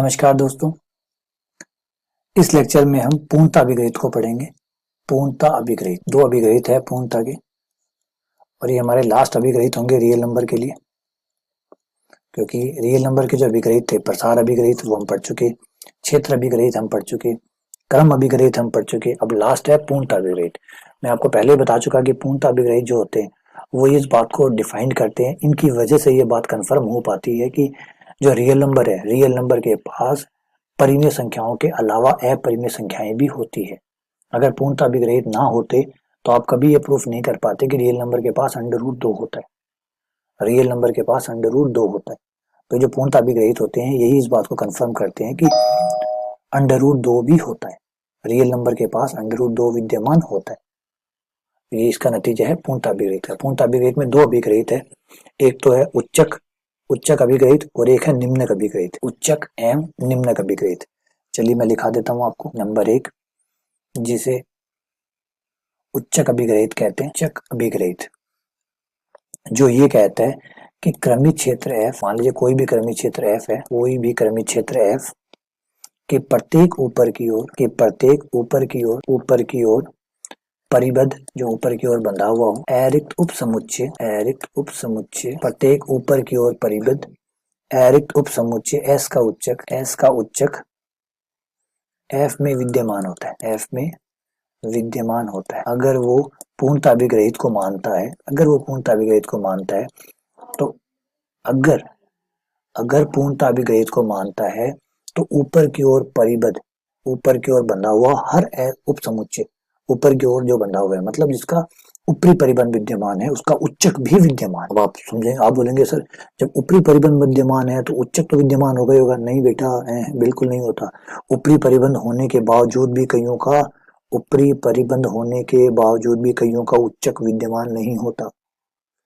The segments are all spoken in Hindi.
नमस्कार दोस्तों, इस लेक्चर में हम पूर्णता अभिग्रहित को पढ़ेंगे। पूर्णता अभिग्रहित, दो अभिग्रहित है पूर्णता के, और ये हमारे लास्ट अभिग्रहित होंगे रियल नंबर के लिए, क्योंकि रियल नंबर के जो अभिग्रहित थे, प्रसार अभिग्रहित वो हम पढ़ चुके, क्षेत्र अभिग्रहित हम पढ़ चुके, क्रम अभिग्रहित हम पढ़ चुके। अब लास्ट है पूर्णता अभिग्रहित। मैं आपको पहले ही बता चुका कि पूर्णता अभिग्रहित जो होते हैं वो इस बात को डिफाइन करते हैं, इनकी वजह से ये बात कंफर्म हो पाती है कि जो रियल नंबर है, रियल नंबर के पास परिमेय संख्याओं के अलावा अपरिमेय संख्याएं भी होती है। अगर पूर्णता अभिग्रहित ना होते तो आप कभी ये प्रूफ नहीं कर पाते कि रियल नंबर के पास √2 होता है, रियल नंबर के पास √2 होता है। तो जो पूर्णता अभिग्रहित होते हैं यही इस बात को कंफर्म करते हैं कि √2 भी होता है, रियल नंबर के पास √2 विद्यमान होता है। ये इसका नतीजा है पूर्णता अभिग्रहित का। पूर्णता अभिग्रहित में दो अभिग्रहित है, एक तो है उच्चक अभिग्रहित और एक है निम्नक अभिग्रहित। उच्चक एवं निम्नक अभिग्रहित, चलिए मैं लिखा देता हूं आपको। नंबर 1 जिसे उच्चक अभिग्रहित कहते हैं। उच्चक अभिग्रहित जो ये कहता है कि क्रमिक क्षेत्र f, मान लीजिए कोई भी क्रमिक क्षेत्र f है, कोई भी क्रमिक क्षेत्र f के प्रत्येक ऊपर की ओर परिबद्ध, जो ऊपर की ओर बंधा हुआ हो, अरिक्त उप समुच्चय प्रत्येक ऊपर की ओर परिबद्ध अरिक्त उप समुच्चय S का उच्चक F में विद्यमान होता है। अगर वो पूर्णता अभिग्रहित को मानता है, तो अगर पूर्णता अभिग्रहित को मानता है तो ऊपर की ओर बंधा हुआ हर उप समुच्चय, ऊपर की ओर जो बंधा हुआ है मतलब जिसका ऊपरी परिबंध विद्यमान है, उसका उच्चक भी विद्यमान। अब आप समझेंगे, आप बोलेंगे सर जब ऊपरी परिबंध विद्यमान है तो उच्चक तो विद्यमान होगा ही होगा। नहीं बेटा, बिल्कुल नहीं होता। ऊपरी परिबंध होने के बावजूद भी कईयों का उच्चक विद्यमान नहीं होता।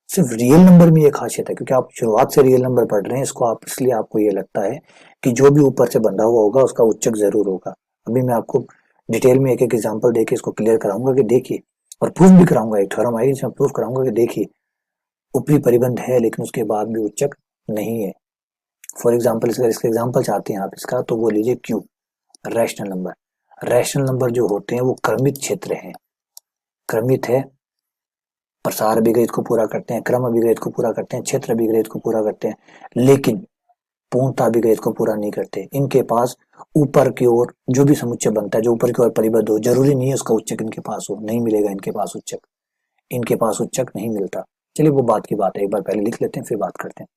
सिर्फ रियल नंबर में ये खासियत है, क्योंकि आप शुरुआत से रियल नंबर पढ़ रहे हैं इसको, आप इसलिए आपको ये लगता है कि जो भी ऊपर से बंधा हुआ होगा उसका उच्चक जरूर होगा। अभी मैं आपको डिटेल में एक एक एग्जांपल देके इसको क्लियर कराऊंगा कि देखिए, और प्रूफ भी कराऊंगा। एक थ्योरम आएगी जिसमें प्रूफ कराऊंगा कि देखिए ऊपरी परिबंध है लेकिन उसके बाद भी उच्चक नहीं है। फॉर एग्जाम्पल इसका एग्जाम्पल चाहते हैं आप इसका, तो वो लीजिए क्यू, रैशनल नंबर जो होते हैं वो क्रमित क्षेत्र है, क्रमित है, प्रसार अभिग्रहित को पूरा करते हैं, क्रम अभिग्रहित को पूरा करते हैं, क्षेत्र अभिग्रहित को पूरा करते हैं, लेकिन पूर्णता अभिग्रहित को पूरा नहीं करते। इनके पास ऊपर की ओर जो भी समुच्चय बनता है, जो ऊपर की ओर परिबद्ध हो, जरूरी नहीं है उसका उच्चक इनके पास हो, नहीं मिलेगा इनके पास उच्चक नहीं मिलता। चलिए वो बात की बात है, एक बार पहले लिख लेते हैं फिर बात करते हैं।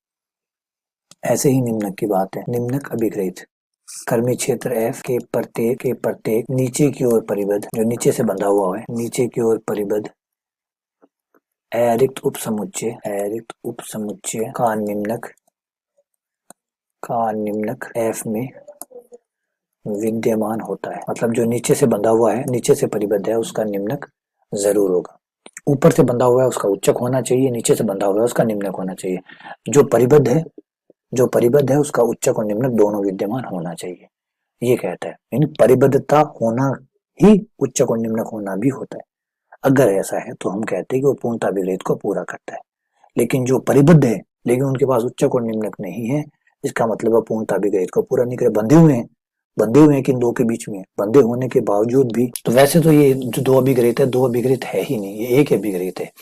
ऐसे ही निम्नक की बात है। निम्नक अभिग्रहित क्रमिक क्षेत्र F के प्रत्येक नीचे की ओर परिबद्ध, जो नीचे से बंधा हुआ है, नीचे की ओर परिबद्ध अरिक्त उप समुच्चय का निम्नक F में विद्यमान होता है। मतलब जो नीचे से बंधा हुआ है, नीचे से परिबद्ध है, उसका निम्नक जरूर होगा। ऊपर से बंधा हुआ है उसका उच्चक होना चाहिए, नीचे से बंधा हुआ है उसका निम्नक होना चाहिए। जो परिबद्ध है उसका उच्चक और निम्नक दोनों विद्यमान होना चाहिए, ये कहता है। यानी परिबद्धता होना ही उच्चक और निम्नक होना भी होता है। अगर ऐसा है तो हम कहते हैं कि वो पूर्णता अभिग्रहित को पूरा करता है। लेकिन जो परिबद्ध है लेकिन उनके पास उच्चक और निम्नक नहीं है, इसका मतलब है पूर्णता अभिग्रहित को पूरा नहीं करे। बंधे हुए हैं कि इन दो के बीच में, बंधे होने के बावजूद भी, तो वैसे तो ये जो दो अभिग्रहित है ही नहीं, ये एक अभिग्रहित है।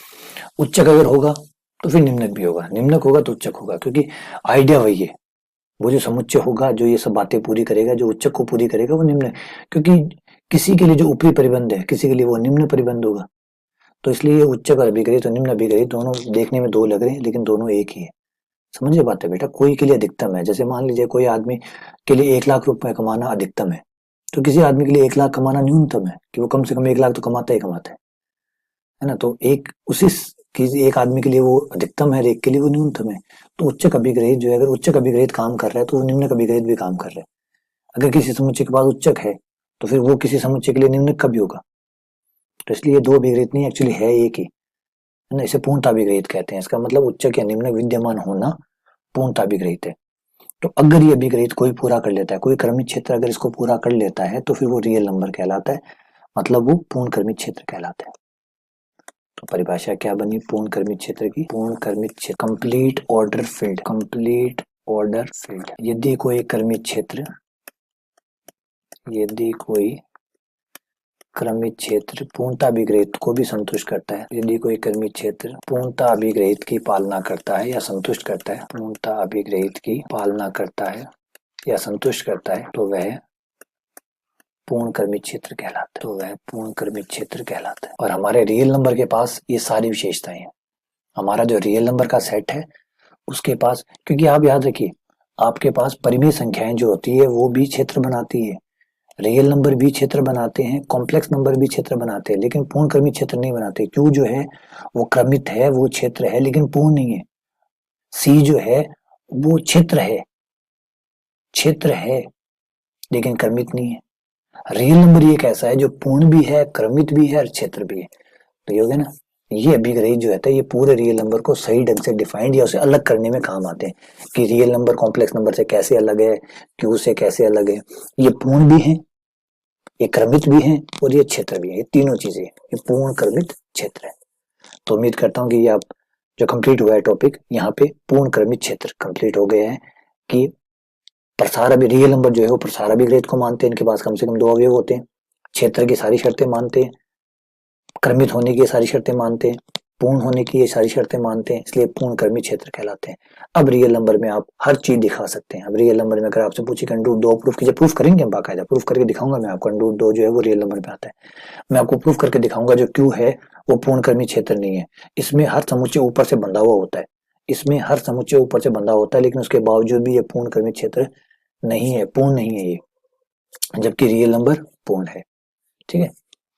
उच्चक अगर होगा तो फिर निम्नक भी होगा, निम्नक होगा तो उच्चक होगा, क्योंकि आइडिया वही है। वो जो समुच्चय होगा जो ये सब बातें पूरी करेगा, जो उच्चक को पूरी करेगा वो निम्न, क्योंकि किसी के लिए जो ऊपरी परिबंध है किसी के लिए वो निम्न परिबंध होगा। तो इसलिए उच्चक और अभिग्रहित और निम्न अभिग्रहित दोनों देखने में दो लग रहे हैं लेकिन दोनों एक ही है। समझिए बात है बेटा। कोई के लिए अधिकतम है, जैसे मान लीजिए कोई आदमी के लिए 1 लाख रुपए कमाना अधिकतम है, तो किसी आदमी के लिए 1 लाख कमाना न्यूनतम है, कि वो कम से कम 1 लाख तो कमाता है ना। तो एक आदमी के लिए वो अधिकतम है, एक के लिए वो न्यूनतम है। तो उच्चक अभिग्रहित जो है, अगर उच्चक अभिग्रहित काम कर रहा है तो वो निम्नक अभिग्रहित भी काम कर रहा है। अगर किसी समुच्चय के पास उच्चक है तो फिर वो किसी समुच्चय के लिए निम्नक का भी होगा। तो इसलिए दो अभिग्रहित नहीं, एक्चुअली है एक ही, है ना। इसे पूर्णता अभिग्रहित कहते हैं। इसका मतलब उच्चक या निम्नक विद्यमान होना पूर्णता अभिग्रहित है। तो अगर ये अभिग्रहित कोई पूरा कर लेता है, कोई क्रमिक क्षेत्र अगर इसको पूरा कर लेता है तो फिर वो रियल नंबर कहलाता है, मतलब वो पूर्ण क्रमिक क्षेत्र कहलाता है। तो परिभाषा क्या बनी पूर्ण क्रमिक क्षेत्र की? पूर्ण क्रमिक क्षेत्र कंप्लीट ऑर्डर फील्ड। यदि कोई क्रमिक क्षेत्र यदि कोई क्रमित क्षेत्र पूर्णता अभिग्रहित को भी संतुष्ट करता है, यदि कोई क्रमित क्षेत्र पूर्णता अभिग्रहित की पालना करता है या संतुष्ट करता है, पूर्णता अभिग्रहित की पालना करता है या संतुष्ट करता है, तो वह पूर्ण क्रमित क्षेत्र कहलाता है, तो वह पूर्ण क्रमित क्षेत्र कहलाता है। और हमारे रियल नंबर के पास ये सारी विशेषताएं हैं। हमारा जो रियल नंबर का सेट है उसके पास, क्योंकि आप याद रखिए आपके पास परिमेय संख्याएं जो होती है वो भी क्षेत्र बनाती है, रियल नंबर भी क्षेत्र बनाते हैं, कॉम्प्लेक्स नंबर भी क्षेत्र बनाते हैं, लेकिन पूर्ण क्रमित क्षेत्र नहीं बनाते। क्यों? जो है वो क्रमित है, वो क्षेत्र है, लेकिन पूर्ण नहीं है। सी जो है वो क्षेत्र है लेकिन क्रमित नहीं है। रियल नंबर ये कैसा है जो पूर्ण भी है, क्रमित भी है और क्षेत्र भी है। तो ये हो गया ना, ये अभिग्रहित जो है ये पूरे रियल नंबर को सही ढंग से डिफाइंड या उसे अलग करने में काम आते हैं कि रियल नंबर कॉम्प्लेक्स नंबर से कैसे अलग है, क्यू से कैसे अलग है, ये पूर्ण भी है, ये क्रमित भी है और ये क्षेत्र भी है। ये तीनों चीजें ये पूर्ण क्रमित क्षेत्र है। तो उम्मीद करता हूँ कि ये आप जो कंप्लीट हुआ है टॉपिक, यहाँ पे पूर्ण क्रमित क्षेत्र कंप्लीट हो गया है कि प्रसार अभी रियल नंबर जो है वो प्रसार अभिग्रहित को मानते हैं, इनके पास कम से कम 2 अवयव होते हैं, क्षेत्र की सारी शर्तें मानते हैं, क्रमित होने की सारी शर्तें मानते हैं, पूर्ण होने की ये सारी शर्तें मानते हैं, इसलिए पूर्ण क्रमित क्षेत्र कहलाते हैं। अब रियल नंबर में आप हर चीज दिखा सकते हैं। अब रियल नंबर में अगर आपसे पूछे √2 प्रूफ कीजिए, प्रूफ करेंगे हम, बाकायदा प्रूफ करके दिखाऊंगा मैं आपको। √2 जो है वो रियल नंबर में आता है, मैं आपको प्रूफ करके दिखाऊंगा। जो क्यू है वो पूर्ण क्रमित क्षेत्र नहीं है, इसमें हर समुच्चय ऊपर से बंधा हुआ होता है, इसमें हर समुच्चय ऊपर से बंधा होता है, लेकिन उसके बावजूद भी ये पूर्ण क्रमित क्षेत्र नहीं है, पूर्ण नहीं है ये, जबकि रियल नंबर पूर्ण है। ठीक है,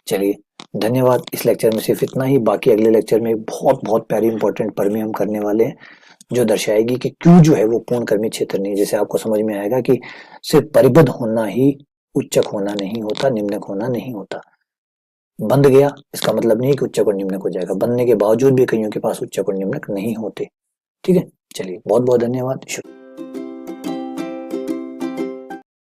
चलिए धन्यवाद। इस लेक्चर में सिर्फ इतना ही, बाकी अगले लेक्चर में बहुत बहुत प्यारी इंपॉर्टेंट परिमेय हम करने वाले हैं जो दर्शाएगी कि क्यों जो है वो पूर्ण क्रमित क्षेत्र नहीं है। जैसे आपको समझ में आएगा कि सिर्फ परिबद्ध होना ही उच्चक होना नहीं होता, निम्नक होना नहीं होता। बंध गया इसका मतलब नहीं कि उच्चक और निम्नक हो जाएगा, बनने के बावजूद भी कईयों के पास उच्चक और निम्नक नहीं होते। ठीक है, चलिए बहुत बहुत धन्यवाद।